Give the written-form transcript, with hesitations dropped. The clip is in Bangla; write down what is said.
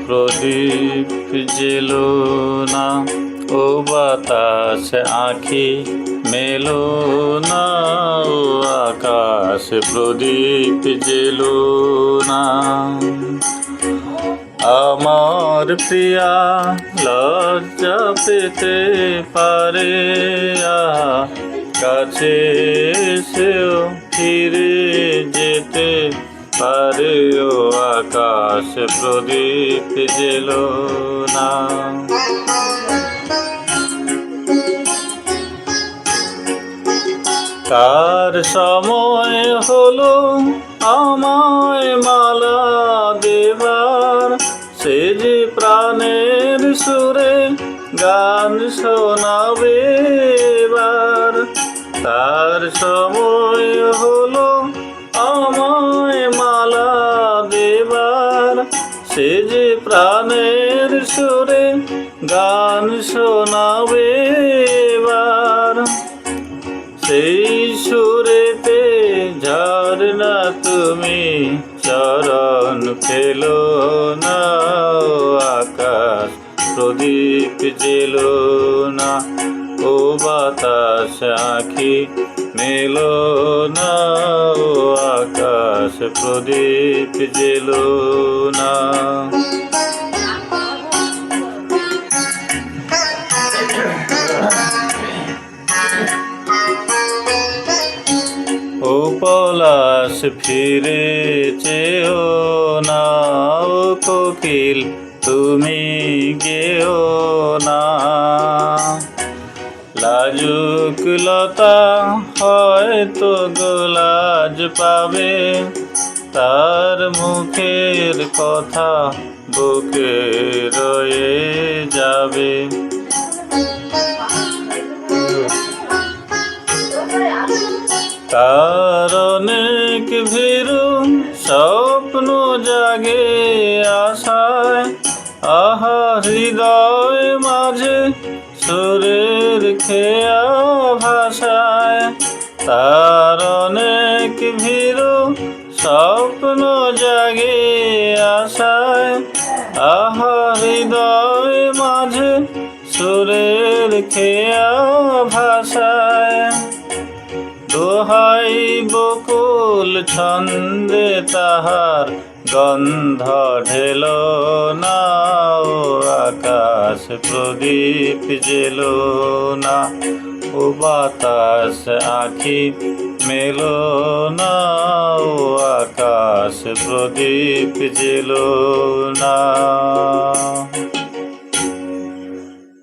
প্রদীপ জেলো না, ও বাতাস আঁখি মেলো না, ও আকাশ প্রদীপ জেলো না। আমার প্রিয়া লজ্জা পেতে পারে, কাছে এসেও ফিরে যেতে পারে, ও আকাশ প্রদীপ জেলো না। কার সময় হলো আমায় মালা দেবার, সে যে প্রাণের সুরে গান শোনাবে এবার। তার সময় হলো আমায় মালা দেবার, সে যে প্রাণের সুরে গান শোনাবে এবার। সেই সুরেতে ঝরনা তুমি চরণ ফেলো না, ও আকাশ প্রদীপ জেলো না, ও বাতাস আঁখি মেলো না, ও আকাশ প্রদীপ জেলো না। ও পলাশ ফিরে চেও না, ও কোকিল তুমি গেও না। লাজুক লতা হয়তো গোলাজ পাবে, তার মুখের কথা বুকে রয়ে যাবে। তার অনেক ভীরু স্বপ্ন জাগে আশায়, আহা হৃদয় মাঝে সুরের খেয়া ভাষায়। তার অনেক ভীরু স্বপ্ন জাগে আশায়, আহা হৃদয় মাঝে সুরের খেয়া ভাষায়। দোহাই বকুল ছন্দে তাহার গন্ধ ঢেলো না, ও আকাশ প্রদীপ জেলো না, ও বাতাস আঁখি মেলো না, ও আকাশ প্রদীপ জেলো না।